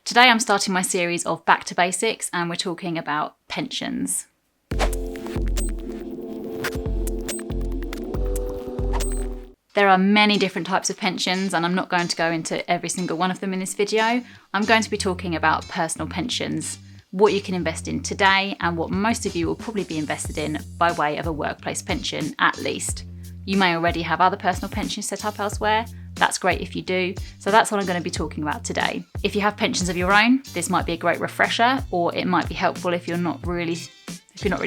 Today I'm starting my series of Back to Basics and we're talking about pensions. There are many different types of pensions and I'm not going to go into every single one of them in this video. I'm going to be talking about personal pensions, what you can invest in today and what most of you will probably be invested in by way of a workplace pension at least. You may already have other personal pensions set up elsewhere. That's great if you do. So that's what I'm going to be talking about today. If you have pensions of your own, this might be a great refresher, or it might be helpful if you're not really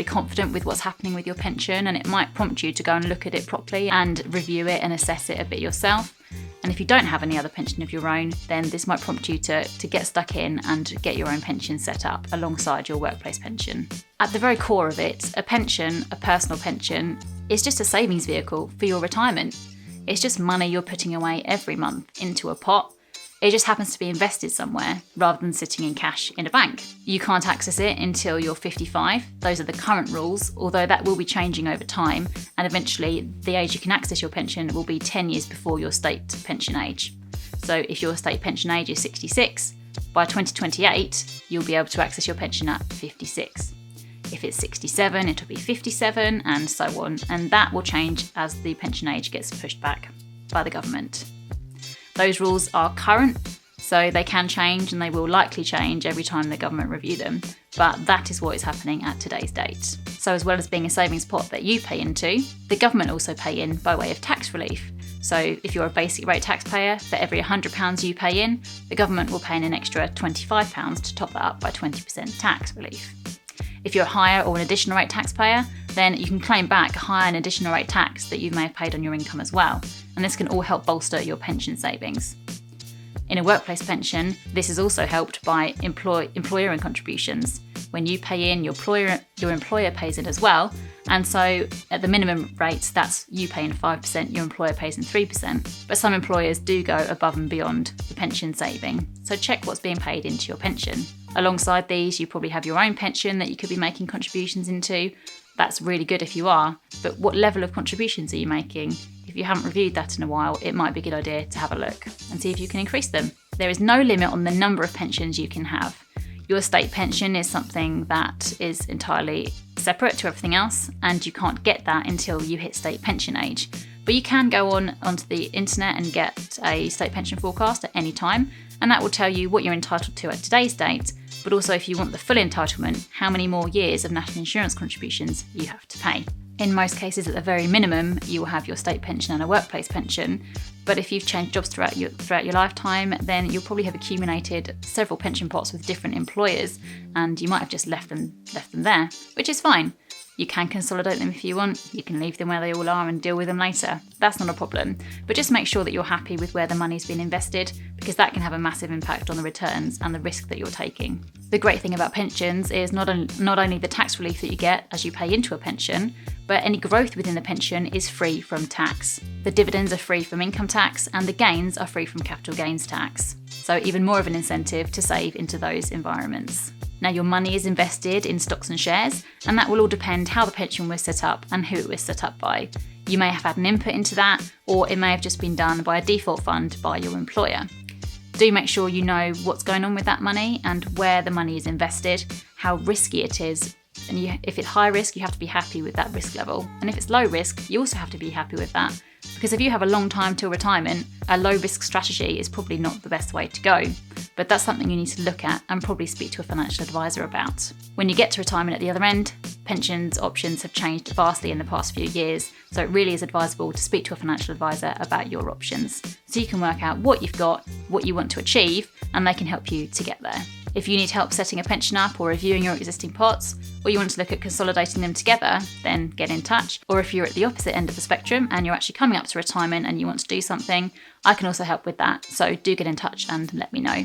confident with what's happening with your pension, and it might prompt you to go and look at it properly and review it and assess it a bit yourself. And if you don't have any other pension of your own, then this might prompt you to get stuck in and get your own pension set up alongside your workplace pension. At the very core of it, a pension, a personal pension, is just a savings vehicle for your retirement. It's just money you're putting away every month into a pot. It just happens to be invested somewhere rather than sitting in cash in a bank. You can't access it until you're 55. Those are the current rules, although that will be changing over time. And eventually the age you can access your pension will be 10 years before your state pension age. So if your state pension age is 66, by 2028, you'll be able to access your pension at 56. If it's 67, it'll be 57 and so on. And that will change as the pension age gets pushed back by the government. Those rules are current, so they can change and they will likely change every time the government review them. But that is what is happening at today's date. So as well as being a savings pot that you pay into, the government also pay in by way of tax relief. So if you're a basic rate taxpayer, for every £100 you pay in, the government will pay in an extra £25 to top that up by 20% tax relief. If you're a higher or an additional rate taxpayer, then you can claim back higher and additional rate tax that you may have paid on your income as well. And this can all help bolster your pension savings. In a workplace pension, this is also helped by employer contributions. When you pay in, your employer pays in as well. And so at the minimum rates, that's you pay in 5%, your employer pays in 3%. But some employers do go above and beyond the pension saving. So check what's being paid into your pension. Alongside these, you probably have your own pension that you could be making contributions into. That's really good if you are, but what level of contributions are you making? If you haven't reviewed that in a while, it might be a good idea to have a look and see if you can increase them. There is no limit on the number of pensions you can have. Your state pension is something that is entirely separate to everything else, and you can't get that until you hit state pension age. But you can go onto the internet and get a state pension forecast at any time, and that will tell you what you're entitled to at today's date, but also if you want the full entitlement, how many more years of national insurance contributions you have to pay. In most cases, at the very minimum, you will have your state pension and a workplace pension, but if you've changed jobs throughout your lifetime, then you'll probably have accumulated several pension pots with different employers, and you might have just left them there, which is fine. You can consolidate them if you want, you can leave them where they all are and deal with them later. That's not a problem. But just make sure that you're happy with where the money's been invested, because that can have a massive impact on the returns and the risk that you're taking. The great thing about pensions is not only the tax relief that you get as you pay into a pension, but any growth within the pension is free from tax. The dividends are free from income tax and the gains are free from capital gains tax. So even more of an incentive to save into those environments. Now your money is invested in stocks and shares, and that will all depend how the pension was set up and who it was set up by. You may have had an input into that, or it may have just been done by a default fund by your employer. Do make sure you know what's going on with that money and where the money is invested, how risky it is. And if it's high risk, you have to be happy with that risk level. And if it's low risk, you also have to be happy with that. Because if you have a long time till retirement, a low risk strategy is probably not the best way to go. But that's something you need to look at and probably speak to a financial advisor about. When you get to retirement at the other end, pensions options have changed vastly in the past few years. So it really is advisable to speak to a financial advisor about your options. So you can work out what you've got, what you want to achieve, and they can help you to get there. If you need help setting a pension up or reviewing your existing pots, or you want to look at consolidating them together, then get in touch. Or if you're at the opposite end of the spectrum and you're actually coming up to retirement and you want to do something, I can also help with that. So do get in touch and let me know.